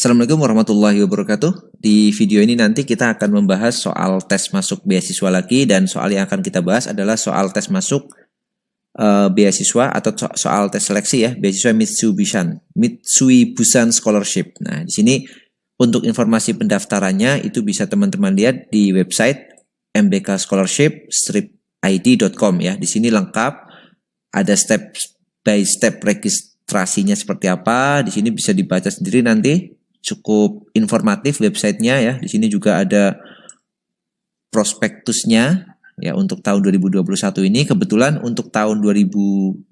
Assalamualaikum warahmatullahi wabarakatuh. Di video ini nanti kita akan membahas soal tes masuk beasiswa lagi, dan soal yang akan kita bahas adalah soal tes masuk beasiswa atau soal tes seleksi ya, beasiswa Mitsui Bussan Scholarship. Nah, di sini untuk informasi pendaftarannya itu bisa teman-teman lihat di website mbkscholarship-id.com ya. Di sini lengkap, ada step by step registrasinya seperti apa. Di sini bisa dibaca sendiri nanti. Cukup informatif websitenya ya. Di sini juga ada prospektusnya ya untuk tahun 2021 ini. Kebetulan untuk tahun 2021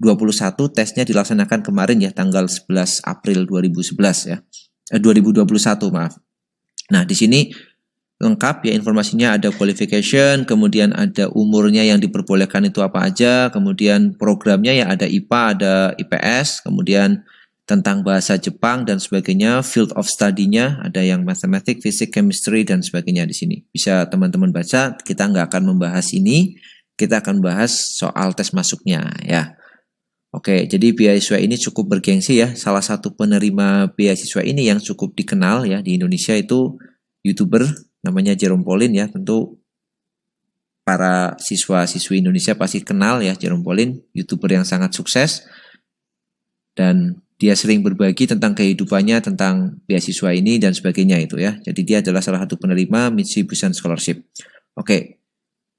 tesnya dilaksanakan kemarin ya, tanggal 11 April 2011 ya. 2021 maaf. Nah, di sini lengkap ya informasinya, ada qualification, kemudian ada umurnya yang diperbolehkan itu apa aja, kemudian programnya ya ada IPA, ada IPS, kemudian tentang bahasa Jepang dan sebagainya, field of study-nya ada yang mathematics, physics, chemistry dan sebagainya di sini. Bisa teman-teman baca, kita nggak akan membahas ini, kita akan bahas soal tes masuknya ya. Oke, jadi beasiswa ini cukup bergengsi ya. Salah satu penerima beasiswa ini yang cukup dikenal ya di Indonesia itu YouTuber namanya Jerome Pauline ya. Tentu para siswa-siswi Indonesia pasti kenal ya Jerome Pauline, YouTuber yang sangat sukses. Dan dia sering berbagi tentang kehidupannya, tentang beasiswa ini dan sebagainya itu ya. Jadi dia adalah salah satu penerima Mitsui Bussan Scholarship. Oke,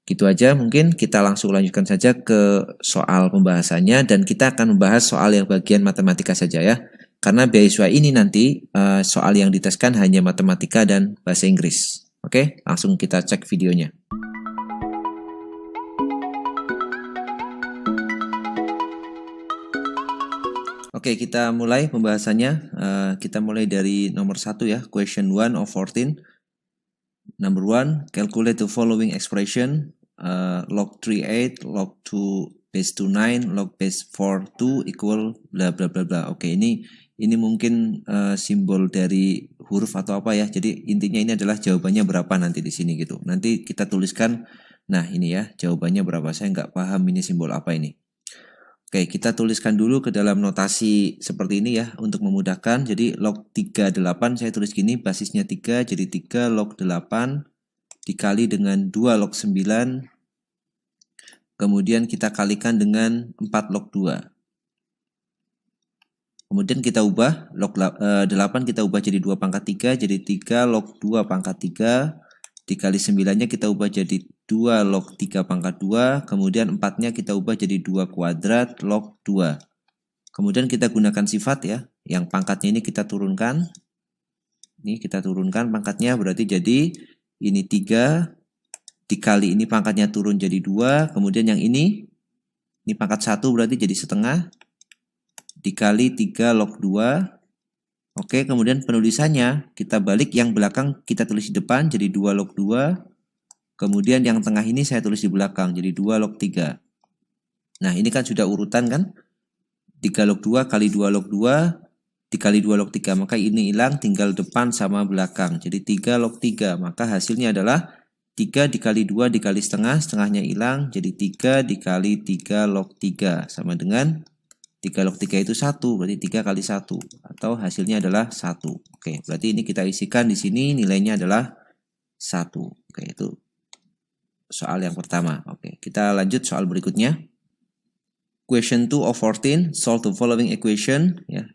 gitu aja, mungkin kita langsung lanjutkan saja ke soal pembahasannya, dan kita akan membahas soal yang bagian matematika saja ya. Karena beasiswa ini nanti soal yang diteskan hanya matematika dan bahasa Inggris. Oke, langsung kita cek videonya. Oke, kita mulai pembahasannya. Kita mulai dari nomor 1 ya, question 1 of 14. Number 1, calculate the following expression, log 38, log 2 base 29, log base 42 equal bla bla bla bla. Oke, ini mungkin simbol dari huruf atau apa ya. Jadi intinya ini adalah jawabannya berapa nanti di sini gitu. Nanti kita tuliskan, nah ini ya jawabannya berapa. Saya nggak paham ini simbol apa ini. Oke, kita tuliskan dulu ke dalam notasi seperti ini ya untuk memudahkan. Jadi log 38 saya tulis gini, basisnya 3, jadi 3 log 8 dikali dengan 2 log 9. Kemudian kita kalikan dengan 4 log 2. Kemudian kita ubah log 8 kita ubah jadi 2 pangkat 3, jadi 3 log 2 pangkat 3 dikali 9-nya kita ubah jadi 2 log 3 pangkat 2, kemudian 4-nya kita ubah jadi 2 kuadrat log 2. Kemudian kita gunakan sifat ya, yang pangkatnya ini kita turunkan. Ini kita turunkan pangkatnya, berarti jadi ini 3 dikali ini pangkatnya turun jadi 2, kemudian yang ini pangkat 1 berarti jadi setengah dikali 3 log 2. Oke, kemudian penulisannya kita balik, yang belakang kita tulis di depan jadi 2 log 2. Kemudian yang tengah ini saya tulis di belakang jadi 2 log 3. Nah, ini kan sudah urutan kan? 3 log 2 kali 2 log 2 dikali 2 log 3. Maka ini hilang, tinggal depan sama belakang. Jadi 3 log 3. Maka hasilnya adalah 3 dikali 2 dikali setengah, setengahnya hilang. Jadi 3 dikali 3 log 3 sama dengan 3 log 3 itu 1, berarti 3 kali 1, atau hasilnya adalah 1. Oke, berarti ini kita isikan di sini, nilainya adalah 1. Oke, itu soal yang pertama. Oke, kita lanjut soal berikutnya. Question 2 of 14, solve the following equation. Ya,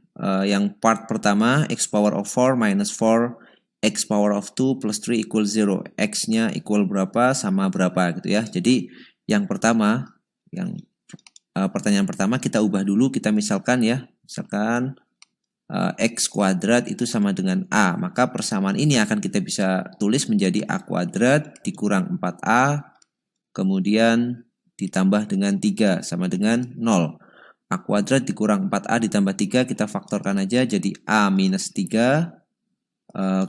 yang part pertama, x power of 4 minus 4, x power of 2 plus 3 equal 0. X-nya equal berapa sama berapa gitu ya. Jadi yang pertama, pertanyaan pertama kita ubah dulu, kita misalkan ya, x kuadrat itu sama dengan a, maka persamaan ini akan kita bisa tulis menjadi a kuadrat dikurang 4a, kemudian ditambah dengan 3 sama dengan 0. A kuadrat dikurang 4a ditambah 3 kita faktorkan aja jadi a minus 3,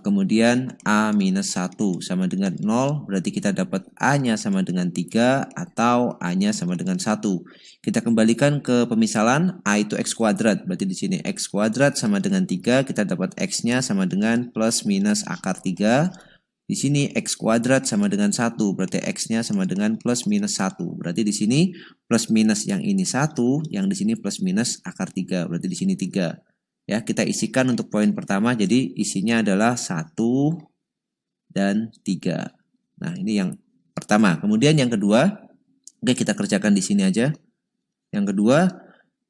kemudian a minus 1 sama dengan 0, berarti kita dapat a-nya sama dengan 3 atau a-nya sama dengan 1. Kita kembalikan ke pemisalan, a itu x kuadrat, berarti di sini x kuadrat sama dengan 3, kita dapat x-nya sama dengan plus minus akar 3. Di sini x kuadrat sama dengan 1, berarti x-nya sama dengan plus minus 1. Berarti di sini plus minus yang ini 1, yang di sini plus minus akar 3, berarti di sini 3. Ya, kita isikan untuk poin pertama, jadi isinya adalah 1 dan 3. Nah, ini yang pertama. Kemudian yang kedua, oke kita kerjakan di sini aja. Yang kedua,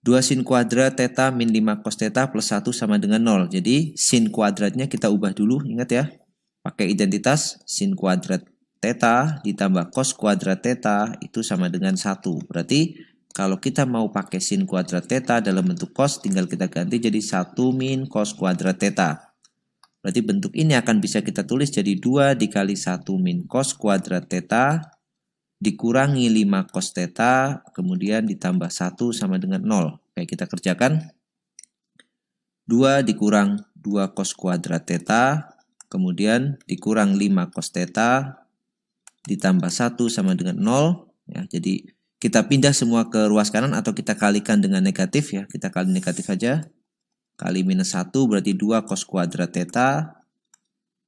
2 sin kuadrat theta min 5 cos theta plus 1 sama dengan 0. Jadi sin kuadratnya kita ubah dulu, ingat ya. Pakai identitas sin kuadrat theta ditambah cos kuadrat theta itu sama dengan 1. Berarti kalau kita mau pakai sin kuadrat theta dalam bentuk cos, tinggal kita ganti jadi 1 min cos kuadrat theta. Berarti bentuk ini akan bisa kita tulis jadi 2 dikali 1 min cos kuadrat theta dikurangi 5 cos theta, kemudian ditambah 1 sama dengan 0. Oke, kita kerjakan. 2 dikurang 2 cos kuadrat theta, kemudian dikurang 5 cos theta, ditambah 1 sama dengan 0. Ya, jadi kita pindah semua ke ruas kanan atau kita kalikan dengan negatif ya. Kita kali negatif aja. Kali minus 1 berarti 2 cos kuadrat theta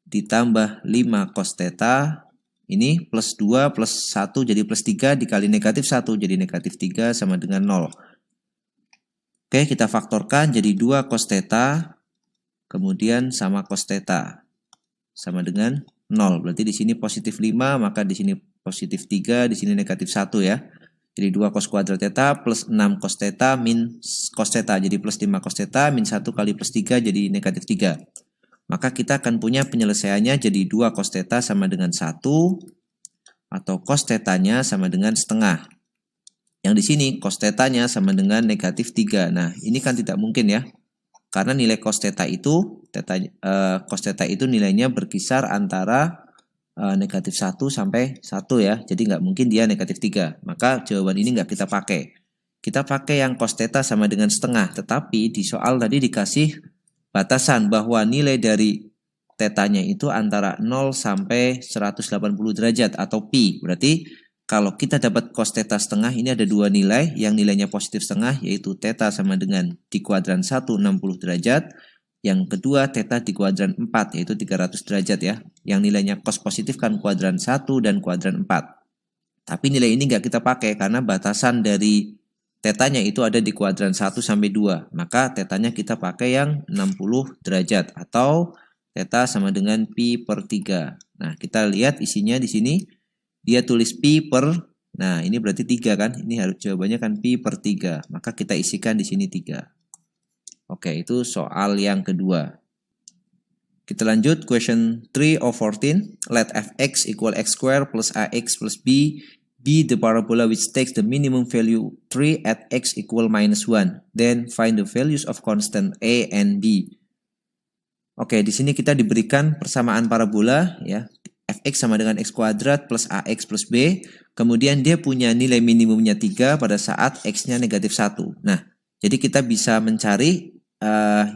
ditambah 5 cos theta. Ini plus 2 plus 1 jadi plus 3 dikali negatif 1 jadi negatif 3 sama dengan 0. Oke, kita faktorkan jadi 2 cos theta kemudian sama cos theta sama dengan 0. Berarti di sini positif 5, maka di sini positif 3, di sini negatif 1 ya. Jadi 2 cos kuadrat theta plus 6 cos theta min cos theta. Jadi plus 5 cos theta min 1 kali plus 3 jadi negatif 3. Maka kita akan punya penyelesaiannya jadi 2 cos theta sama dengan 1 atau cos thetanya sama dengan setengah. Yang di sini cos thetanya sama dengan negatif 3. Nah, ini kan tidak mungkin ya. Karena nilai cos theta itu cos theta itu nilainya berkisar antara negatif 1 sampai 1 ya. Jadi nggak mungkin dia negatif 3. Maka jawaban ini nggak kita pakai. Kita pakai yang cos theta sama dengan setengah. Tetapi di soal tadi dikasih batasan bahwa nilai dari tetanya itu antara 0 sampai 180 derajat atau pi. Berarti kalau kita dapat cos theta setengah, ini ada dua nilai. Yang nilainya positif setengah yaitu theta sama dengan di kuadran 1 60 derajat. Yang kedua theta di kuadran 4 yaitu 300 derajat ya. Yang nilainya cos positif kan kuadran 1 dan kuadran 4. Tapi nilai ini nggak kita pakai karena batasan dari tetanya itu ada di kuadran 1 sampai 2. Maka tetanya kita pakai yang 60 derajat atau theta sama dengan pi per 3. Nah, kita lihat isinya di sini. Dia tulis pi per, nah ini berarti 3 kan. Ini harus jawabannya kan pi per 3. Maka kita isikan di sini 3. Oke, itu soal yang kedua. Kita lanjut, question 3 of 14. Let fx equal x square plus ax plus b be the parabola which takes the minimum value 3 at x equal minus 1. Then find the values of constant a and b. Oke, di sini kita diberikan persamaan parabola ya. Fx sama dengan x kuadrat plus ax plus b. Kemudian dia punya nilai minimumnya 3 pada saat x-nya negatif 1. Nah, jadi kita bisa mencari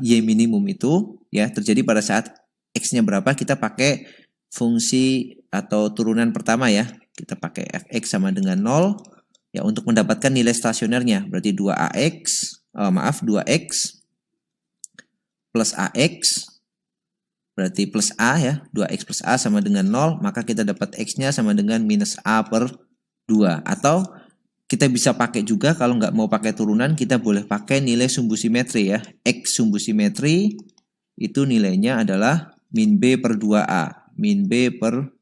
y minimum itu ya terjadi pada saat x-nya berapa. Kita pakai fungsi atau turunan pertama ya. Kita pakai fx sama dengan 0 ya untuk mendapatkan nilai stasionernya. Berarti 2x plus ax berarti plus A ya, 2x plus A sama dengan 0, maka kita dapat x-nya sama dengan minus A per 2. Atau kita bisa pakai juga, kalau nggak mau pakai turunan, kita boleh pakai nilai sumbu simetri ya. X sumbu simetri itu nilainya adalah min B per 2A. Min B per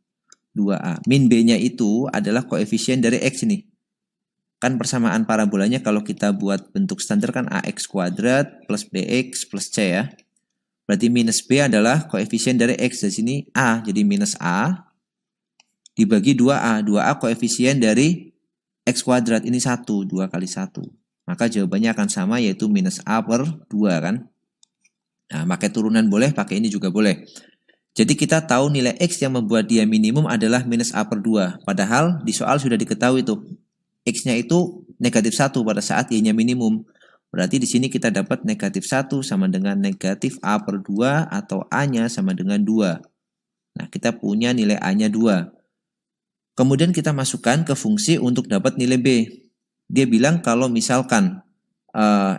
2A. Min B-nya itu adalah koefisien dari x ini. Kan persamaan parabolanya kalau kita buat bentuk standar kan AX kuadrat plus BX plus C ya. Berarti minus B adalah koefisien dari X. Dari sini A. Jadi minus A dibagi 2A. 2A koefisien dari X kuadrat. Ini 1. 2 kali 1. Maka jawabannya akan sama yaitu minus A per 2 kan. Nah, pakai turunan boleh, pakai ini juga boleh. Jadi kita tahu nilai X yang membuat dia minimum adalah minus A per 2. Padahal di soal sudah diketahui tuh. X-nya itu negatif 1 pada saat Y-nya minimum. Berarti di sini kita dapat negatif 1 sama dengan negatif A per 2 atau A-nya sama dengan 2. Nah, kita punya nilai A-nya 2. Kemudian kita masukkan ke fungsi untuk dapat nilai B. Dia bilang kalau misalkan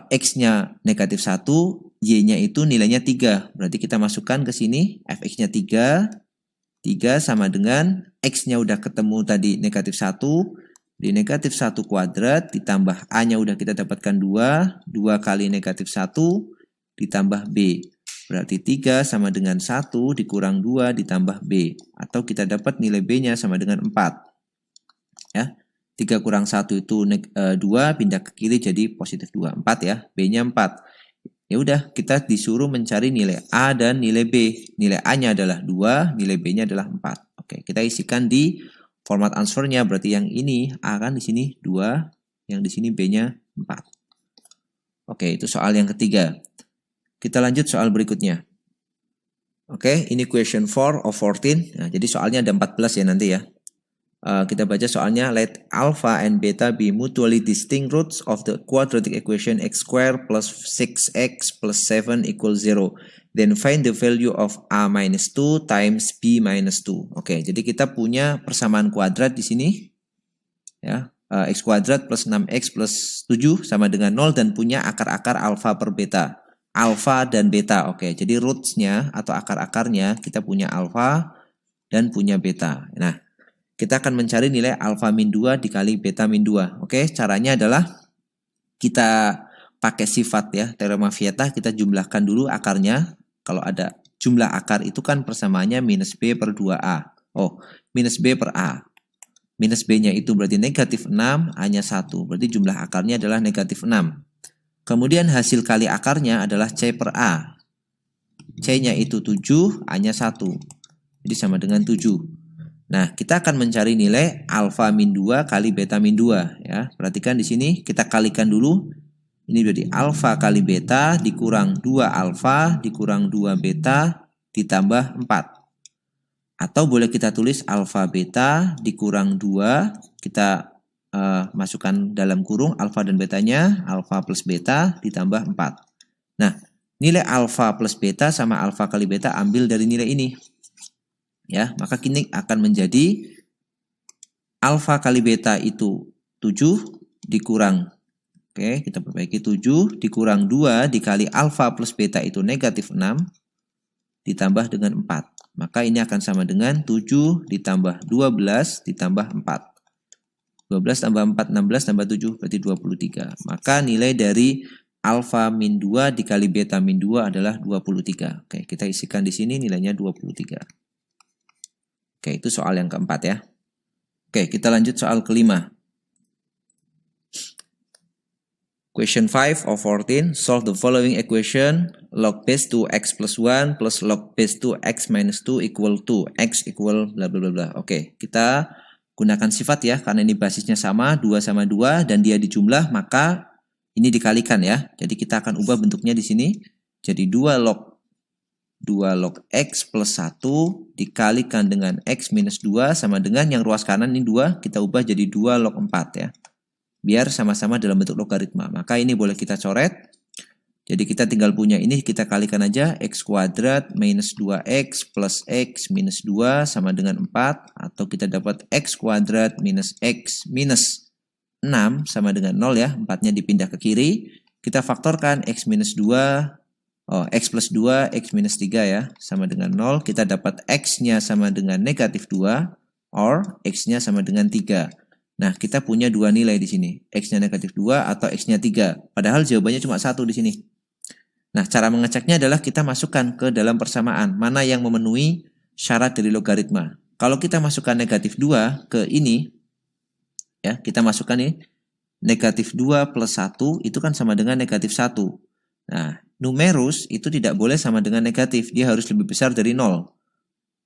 X-nya negatif 1, Y-nya itu nilainya 3. Berarti kita masukkan ke sini, Fx-nya 3. 3 sama dengan X-nya udah ketemu tadi negatif 1. Di negatif 1 kuadrat ditambah A-nya udah kita dapatkan 2. 2 kali negatif 1 ditambah B. Berarti 3 sama dengan 1 dikurang 2 ditambah B. Atau kita dapat nilai B-nya sama dengan 4. Ya. 3 kurang 1 itu 2, pindah ke kiri jadi positif 2. 4 ya, B-nya 4. Ya udah, kita disuruh mencari nilai A dan nilai B. Nilai A-nya adalah 2, nilai B-nya adalah 4. Oke, kita isikan di format answernya. Berarti yang ini A kan di sini 2, yang di sini B-nya 4. Oke, itu soal yang ketiga. Kita lanjut soal berikutnya. Oke, ini question 4 of 14. Nah, jadi soalnya ada 14 ya nanti ya. Kita baca soalnya. Let alpha and beta be mutually distinct roots of the quadratic equation x squared plus 6x plus 7 equals 0. Then find the value of a minus 2 times b minus 2. Oke, jadi kita punya persamaan kuadrat di sini. Ya, x kuadrat plus 6x plus 7 sama dengan 0 dan punya akar-akar alfa per beta. Alfa dan beta. Oke, jadi rootsnya atau akar-akarnya kita punya alfa dan punya beta. Nah, kita akan mencari nilai alfa min 2 dikali beta min 2. Oke, caranya adalah kita pakai sifat ya, teorema Vieta, kita jumlahkan dulu akarnya. Kalau ada jumlah akar itu kan persamaannya minus B per 2A. Oh, minus B per A. Minus B-nya itu berarti negatif 6, A-nya 1. Berarti jumlah akarnya adalah negatif 6. Kemudian hasil kali akarnya adalah C per A. C-nya itu 7, A-nya 1. Jadi sama dengan 7. Nah, kita akan mencari nilai alfa min 2 kali beta min 2 ya. Perhatikan di sini kita kalikan dulu. Ini berarti alfa kali beta dikurang 2 alfa dikurang 2 beta ditambah 4. Atau boleh kita tulis alfa beta dikurang 2, kita masukkan dalam kurung alfa dan betanya, alfa plus beta ditambah 4. Nah, nilai alfa plus beta sama alfa kali beta ambil dari nilai ini. Ya, maka kini akan menjadi alfa kali beta itu 7 dikurang, oke, kita perbaiki 7 dikurang 2 dikali alfa plus beta itu negatif 6 ditambah dengan 4. Maka ini akan sama dengan 7 ditambah 12 ditambah 4. 12 tambah 4, 16 tambah 7 berarti 23. Maka nilai dari alfa min 2 dikali beta min 2 adalah 23. Oke, kita isikan di sini nilainya 23. Oke, itu soal yang keempat ya. Oke, kita lanjut soal kelima. Question 5 of 14. Solve the following equation. Log base 2x plus 1 plus log base 2x minus 2 equal to x equal bla bla bla bla. Oke, kita gunakan sifat ya, karena ini basisnya sama, 2 sama 2, dan dia dijumlah, maka ini dikalikan ya. Jadi kita akan ubah bentuknya di sini. Jadi 2 log x plus 1 dikalikan dengan x minus 2 sama dengan yang ruas kanan ini 2, kita ubah jadi 2 log 4 ya. Biar sama-sama dalam bentuk logaritma. Maka ini boleh kita coret. Jadi kita tinggal punya ini, kita kalikan aja x kuadrat minus 2x plus x minus 2 sama dengan 4. Atau kita dapat x kuadrat minus x minus 6 sama dengan 0 ya. 4-nya dipindah ke kiri. Kita faktorkan x minus 2, x plus 2, x minus 3 ya. Sama dengan 0. Kita dapat x-nya sama dengan negatif 2. Or x-nya sama dengan 3. Nah, kita punya dua nilai di sini. X-nya negatif 2 atau X-nya 3. Padahal jawabannya cuma 1 di sini. Nah, cara mengeceknya adalah kita masukkan ke dalam persamaan. Mana yang memenuhi syarat dari logaritma. Kalau kita masukkan negatif 2 ke ini, ya, kita masukkan ini, negatif 2 plus 1 itu kan sama dengan negatif 1. Nah, numerus itu tidak boleh sama dengan negatif. Dia harus lebih besar dari 0.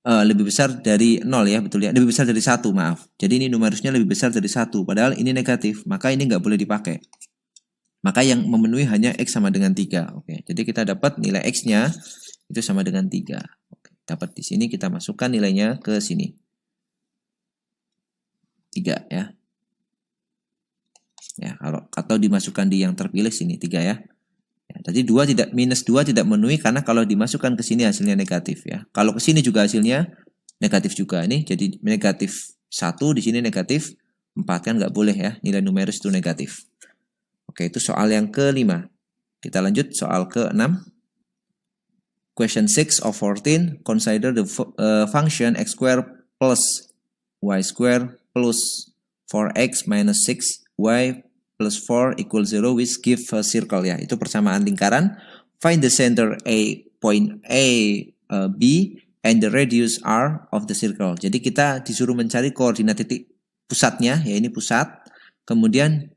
Lebih besar dari 0 ya, betul ya. Lebih besar dari 1, maaf. Jadi ini numerusnya lebih besar dari 1. Padahal ini negatif. Maka ini nggak boleh dipakai. Maka yang memenuhi hanya X sama dengan 3. Oke, jadi kita dapat nilai X-nya itu sama dengan 3. Oke, dapat di sini kita masukkan nilainya ke sini. 3 ya. Ya, atau dimasukkan di yang terpilih sini 3 ya. Ya, jadi minus 2 tidak memenuhi karena kalau dimasukkan ke sini hasilnya negatif ya. Kalau ke sini juga hasilnya negatif juga nih. Jadi negatif 1 di sini negatif 4 kan nggak boleh ya. Nilai numeris itu negatif. Oke, itu soal yang ke-5. Kita lanjut soal ke-6. Question 6 of 14. Consider the function x squared plus y squared plus 4x minus 6y plus 4 equal 0 which give a circle ya. Itu persamaan lingkaran. Find the center point A, B, and the radius R of the circle. Jadi kita disuruh mencari koordinat titik pusatnya, ya ini pusat. Kemudian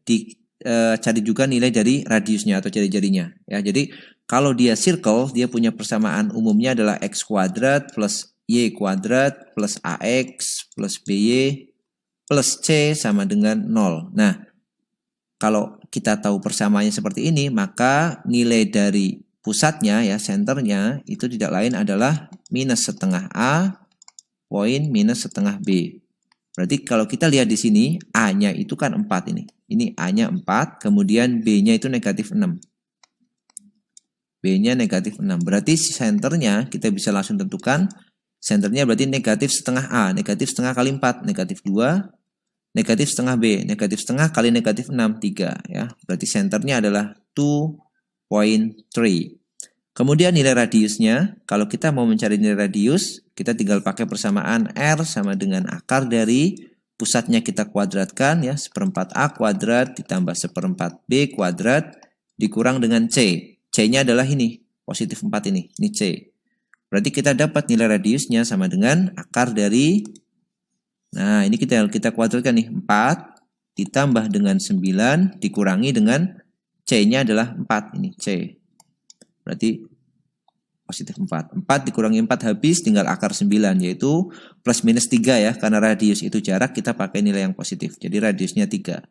cari juga nilai dari radiusnya atau jari-jarinya. Ya, jadi kalau dia circle, dia punya persamaan umumnya adalah x kuadrat plus y kuadrat plus ax plus by plus c sama dengan 0. Nah, kalau kita tahu persamaannya seperti ini, maka nilai dari pusatnya, ya senternya, itu tidak lain adalah minus setengah A poin minus setengah B. Berarti kalau kita lihat di sini, A-nya itu kan 4 ini. Ini A-nya 4, kemudian B-nya itu negatif 6. B-nya negatif 6. Berarti senternya kita bisa langsung tentukan. Senternya berarti negatif setengah A. Negatif setengah kali 4, negatif 2. Negatif setengah B. Negatif setengah kali negatif 6, 3. Ya. Berarti senternya adalah 2.3. Kemudian nilai radiusnya, kalau kita mau mencari nilai radius, kita tinggal pakai persamaan R sama dengan akar dari pusatnya kita kuadratkan, ya, 1/4 A kuadrat ditambah 1/4 B kuadrat dikurang dengan C. C-nya adalah ini, positif 4 ini C. Berarti kita dapat nilai radiusnya sama dengan akar dari, nah ini kita kuadratkan nih, 4 ditambah dengan 9 dikurangi dengan C-nya adalah 4, ini C. Berarti positif 4. 4 dikurangi 4 habis, tinggal akar 9, yaitu plus minus 3 ya. Karena radius itu jarak, kita pakai nilai yang positif. Jadi radiusnya 3.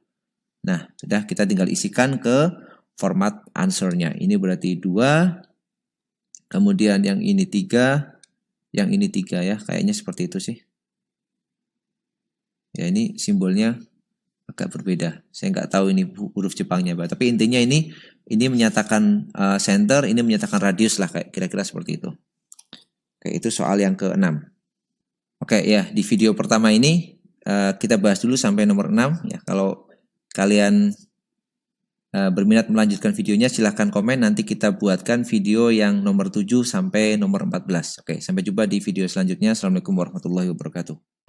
Nah, sudah kita tinggal isikan ke format answer-nya. Ini berarti 2. Kemudian yang ini 3. Yang ini 3 ya. Kayaknya seperti itu sih. Ya, ini simbolnya agak berbeda. Saya nggak tahu ini huruf Jepangnya, Pak. Tapi intinya ini menyatakan center, ini menyatakan radius lah, kayak kira-kira seperti itu. Oke, itu soal yang ke-6. Oke, ya, di video pertama ini kita bahas dulu sampai nomor 6 ya. Kalau kalian berminat melanjutkan videonya, silahkan komen, nanti kita buatkan video yang nomor 7 sampai nomor 14. Oke, sampai jumpa di video selanjutnya. Assalamualaikum warahmatullahi wabarakatuh.